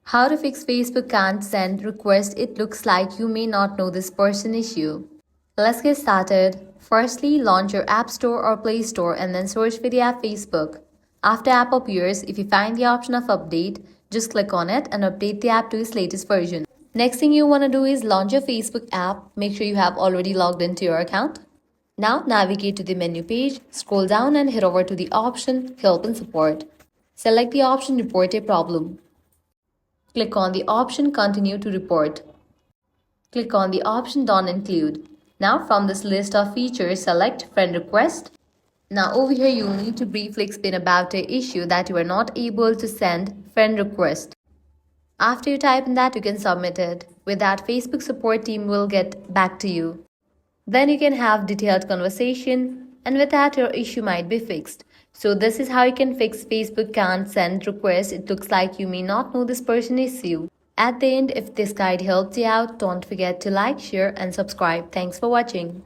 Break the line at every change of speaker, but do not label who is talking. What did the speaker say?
How to fix Facebook can't send request. It looks like you may not know this person issue. Let's get started. Firstly, launch your App Store or Play Store and then search for the app Facebook. After app appears, if you find the option of update, just click on it and update the app to its latest version. Next thing you want to do is launch your Facebook app. Make sure you have already logged into your account. Now navigate to the menu page, scroll down and head over to the option Help and Support. Select the option Report a Problem. Click on the option Continue to Report. Click on the option Don't Include. Now from this list of features, select Friend Request. Now over here you will need to briefly explain about the issue that you are not able to send friend request. After you type in that, you can submit it. With that, Facebook support team will get back to you. Then you can have detailed conversation, and with that your issue might be fixed. So this is how you can fix Facebook can't send request. It looks like you may not know this person issue. At the end, if this guide helped you out, don't forget to like, share and subscribe. Thanks for watching.